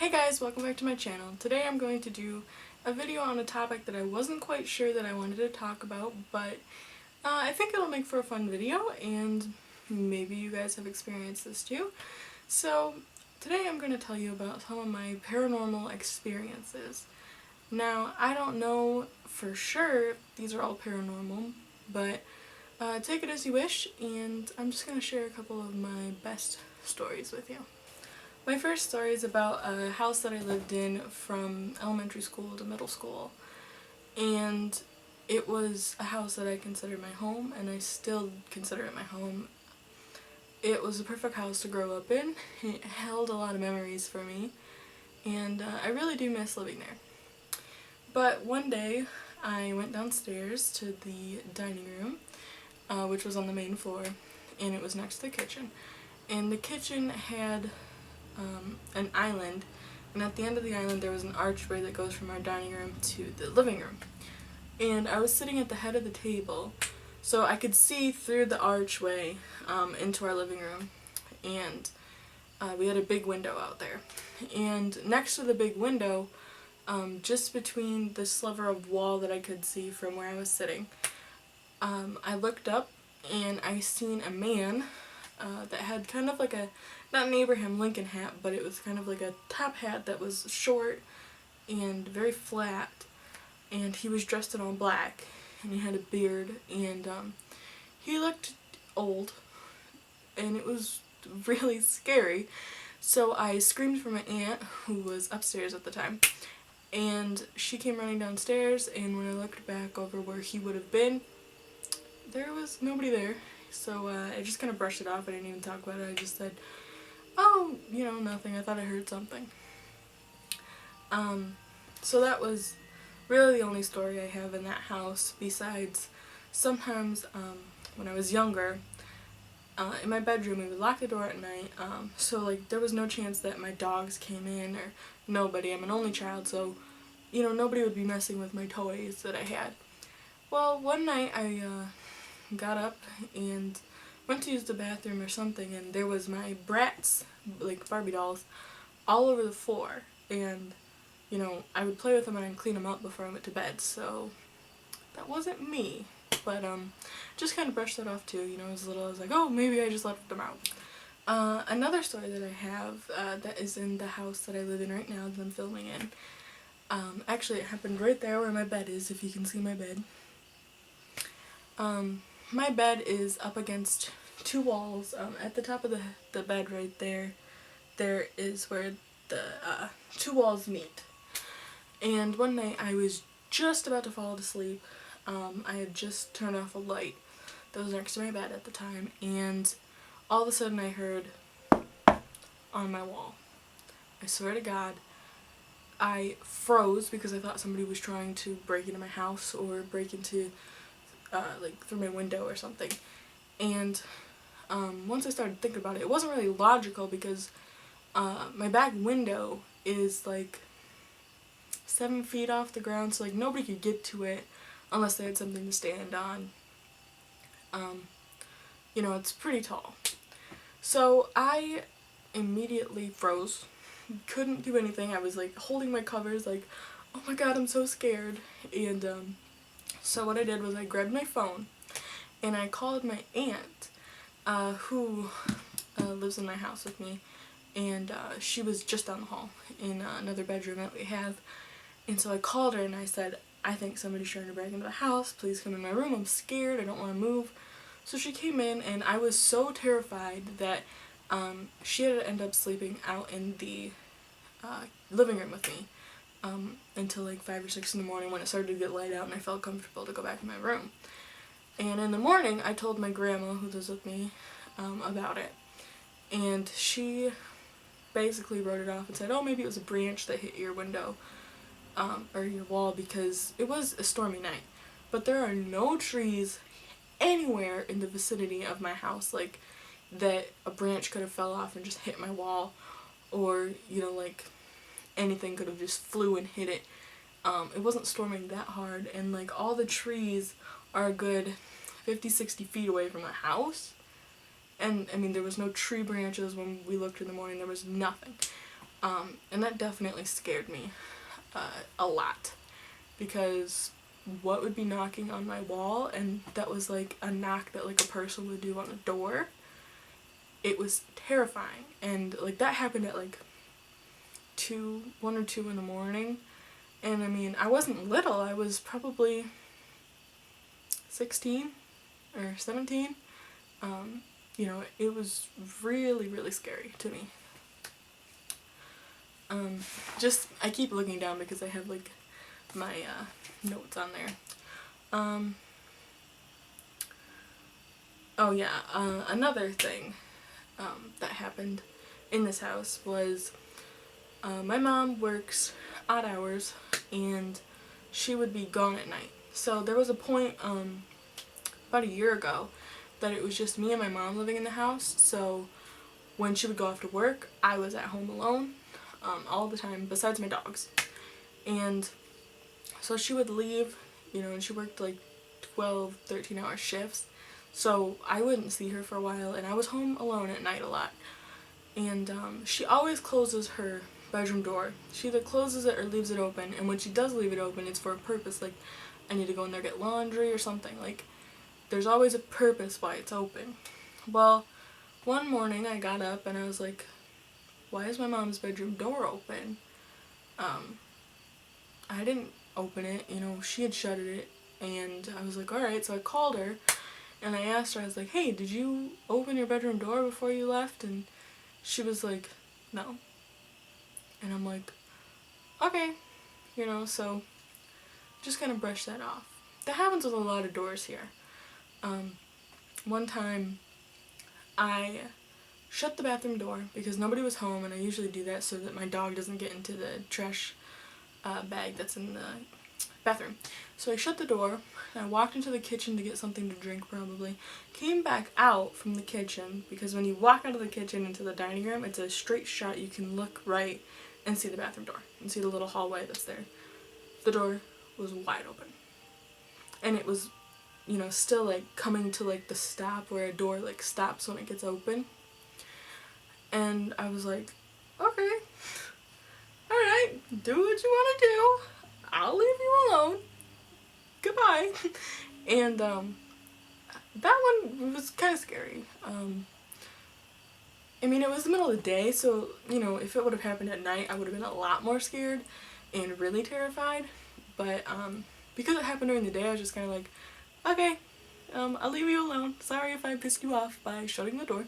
Hey guys, welcome back to my channel. Today I'm going to do a video on a topic that I wasn't quite sure that I wanted to talk about, but I think it'll make for a fun video, and maybe you guys have experienced this too. So today I'm going to tell you about some of my paranormal experiences. Now, I don't know for sure if these are all paranormal, but take it as you wish, and I'm just going to share a couple of my best stories with you. My first story is about a house that I lived in from elementary school to middle school, and it was a house that I considered my home, and I still consider it my home. It was a perfect house to grow up in. It held a lot of memories for me, and I really do miss living there. But one day I went downstairs to the dining room, which was on the main floor, and it was next to the kitchen. And the kitchen had an island, and at the end of the island there was an archway that goes from our dining room to the living room. And I was sitting at the head of the table, so I could see through the archway into our living room, and we had a big window out there. And next to the big window, just between the sliver of wall that I could see from where I was sitting, I looked up and I seen a man that had kind of like a, not an Abraham Lincoln hat, but it was kind of like a top hat that was short and very flat, and he was dressed in all black, and he had a beard, and he looked old, and it was really scary. So I screamed for my aunt, who was upstairs at the time, and she came running downstairs, and when I looked back over where he would have been, there was nobody there. So I just kind of brushed it off. I didn't even talk about it. I just said, oh, nothing. I thought I heard something. So that was really the only story I have in that house, besides sometimes when I was younger, in my bedroom we would lock the door at night, so like there was no chance that my dogs came in or nobody. I'm an only child, so nobody would be messing with my toys that I had. Well, one night I got up and went to use the bathroom or something, and there was my Bratz, like Barbie dolls, all over the floor, and I would play with them and I'd clean them up before I went to bed, so that wasn't me. But just kind of brushed that off too. As little, I was like, oh, maybe I just left them out. Another story that I have that is in the house that I live in right now that I'm filming in. Actually, it happened right there where my bed is, if you can see my bed. My bed is up against two walls. At the top of the bed right there, there is where the two walls meet. And one night I was just about to fall asleep. I had just turned off a light that was next to my bed at the time, and all of a sudden I heard on my wall. I swear to God, I froze because I thought somebody was trying to break into my house or break into like through my window or something. And once I started thinking about it, it wasn't really logical because my back window is like 7 feet off the ground, so like nobody could get to it unless they had something to stand on. It's pretty tall. So I immediately froze, couldn't do anything. I was like holding my covers like, oh my god, I'm so scared. And so what I did was I grabbed my phone and I called my aunt, who lives in my house with me, and she was just down the hall in another bedroom that we have. And so I called her and I said, I think somebody's trying to break into the house. Please come in my room. I'm scared. I don't want to move. So she came in, and I was so terrified that she had to end up sleeping out in the living room with me until like 5 or 6 in the morning when it started to get light out and I felt comfortable to go back in my room. And in the morning I told my grandma, who lives with me, about it. And she basically wrote it off and said, oh, maybe it was a branch that hit your window. Or your wall, because it was a stormy night. But there are no trees anywhere in the vicinity of my house, like, that a branch could have fell off and just hit my wall, or, like, anything could have just flew and hit it. It wasn't storming that hard, and, like, all the trees are a good 50-60 feet away from the house. And, I mean, there was no tree branches when we looked in the morning. There was nothing. And that definitely scared me a lot, because what would be knocking on my wall, and that was like a knock that like a person would do on a door. It was terrifying, and like that happened at like 1 or 2 in the morning, and I mean, I wasn't little, I was probably 16 or 17. You know, it was really, really scary to me. I keep looking down because I have like my notes on there. Oh yeah, another thing that happened in this house was my mom works odd hours and she would be gone at night. So there was a point about a year ago that it was just me and my mom living in the house. So when she would go off to work, I was at home alone all the time, besides my dogs. And so she would leave, you know, and she worked like 12, 13-hour shifts. So I wouldn't see her for a while, and I was home alone at night a lot. And she always closes her bedroom door. She either closes it or leaves it open, and when she does leave it open, it's for a purpose, like I need to go in there get laundry or something. Like, there's always a purpose why it's open. Well, one morning I got up and I was like, why is my mom's bedroom door open? I didn't open it, you know, she had shut it, and I was like, alright, so I called her and I asked her, I was like, hey, did you open your bedroom door before you left? And she was like, no. And I'm like, okay, you know, so just kind of brush that off. That happens with a lot of doors here. One time I shut the bathroom door because nobody was home, and I usually do that so that my dog doesn't get into the trash bag that's in the bathroom. So I shut the door, and I walked into the kitchen to get something to drink probably, came back out from the kitchen, because when you walk out of the kitchen into the dining room, it's a straight shot, you can look right and see the bathroom door, and see the little hallway that's there. The door was wide open. And it was, you know, still like coming to like the stop where a door like stops when it gets open. And I was like, okay, alright, do what you want to do. I'll leave you alone. Goodbye. And that one was kind of scary. I mean, it was the middle of the day, so, you know, if it would have happened at night, I would have been a lot more scared and really terrified. But because it happened during the day, I was just kind of like, okay, I'll leave you alone. Sorry if I pissed you off by shutting the door.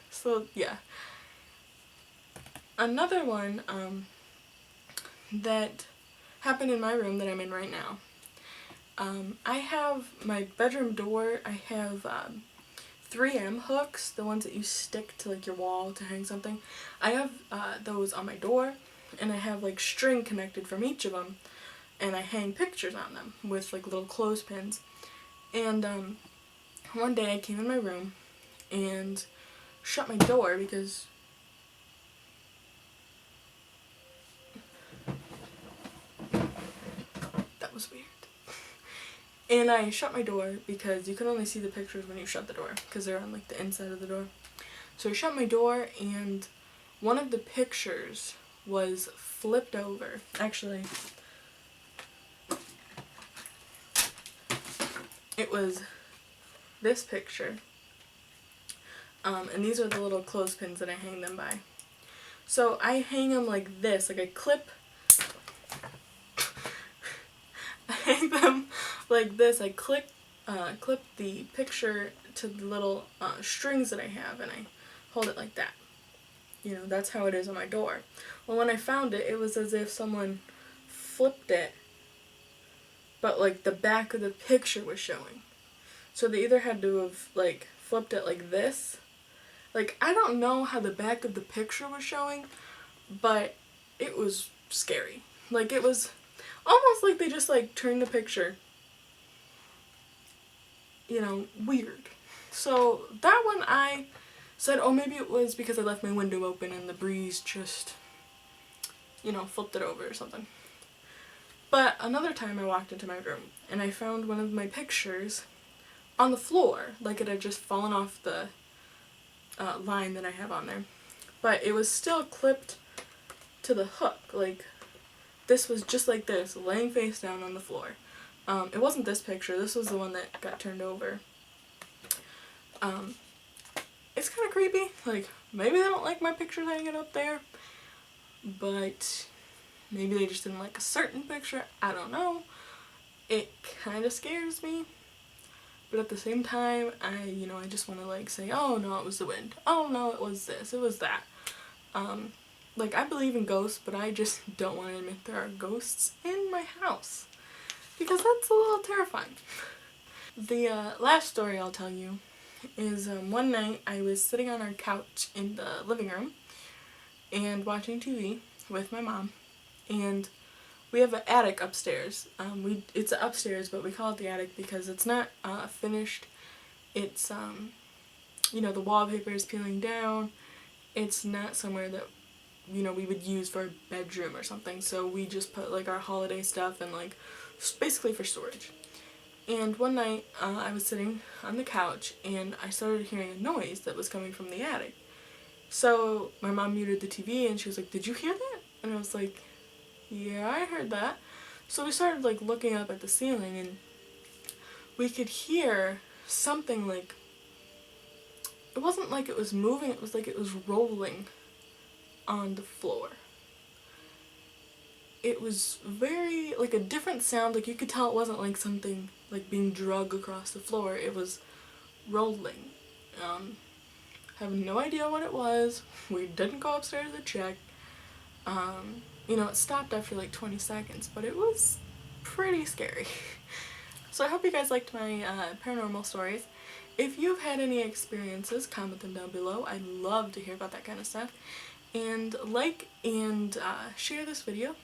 So yeah. Another one that happened in my room that I'm in right now. I have my bedroom door, I have 3M hooks, the ones that you stick to like your wall to hang something. I have those on my door, and I have like string connected from each of them, and I hang pictures on them with like little clothespins. And one day I came in my room and shut my door because that was weird. And I shut my door because you can only see the pictures when you shut the door, because they're on like the inside of the door. So I shut my door, and one of the pictures was flipped over. Actually, it was this picture. And these are the little clothespins that I hang them by. So I hang them like this, like I hang them like this. I clip the picture to the little strings that I have, and I hold it like that. You know, that's how it is on my door. Well, when I found it, it was as if someone flipped it, but like the back of the picture was showing. So they either had to have like flipped it like this. Like, I don't know how the back of the picture was showing, but it was scary. Like, it was almost like they just like turned the picture, you know, weird. So that one I said, oh, maybe it was because I left my window open and the breeze just, you know, flipped it over or something. But another time I walked into my room and I found one of my pictures on the floor, like it had just fallen off the line that I have on there. but it was still clipped to the hook. Like, this was just like this, laying face down on the floor. It wasn't this picture, this was the one that got turned over. It's kind of creepy. Like, maybe they don't like my pictures hanging up there, but maybe they just didn't like a certain picture. I don't know. It kind of scares me, but at the same time, I just want to like say, oh no, it was the wind. Oh no, it was this, it was that. Like, I believe in ghosts, but I just don't want to admit there are ghosts in my house, because that's a little terrifying. The last story I'll tell you is one night I was sitting on our couch in the living room and watching TV with my mom, and we have an attic upstairs. It's upstairs, but we call it the attic because it's not finished. It's the wallpaper is peeling down. It's not somewhere that we would use for a bedroom or something, so we just put like our holiday stuff and like basically for storage. And one night I was sitting on the couch and I started hearing a noise that was coming from the attic. So my mom muted the TV and she was like, "Did you hear that?" And I was like, "Yeah, I heard that." So we started like looking up at the ceiling and we could hear something like, it wasn't like it was moving, it was like it was rolling on the floor. It was very, like, a different sound. Like, you could tell it wasn't like something like being dragged across the floor. It was rolling. Have no idea what it was. We didn't go upstairs to check. It stopped after like 20 seconds, but it was pretty scary. So I hope you guys liked my paranormal stories. If you've had any experiences, comment them down below. I'd love to hear about that kind of stuff. And like and share this video.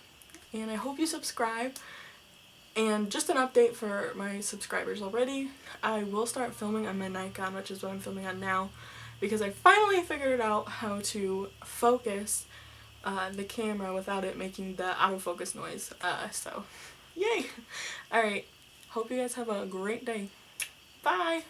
And I hope you subscribe. And just an update for my subscribers already, I will start filming on my Nikon, which is what I'm filming on now, because I finally figured out how to focus the camera without it making the autofocus noise. So, yay! Alright, hope you guys have a great day. Bye!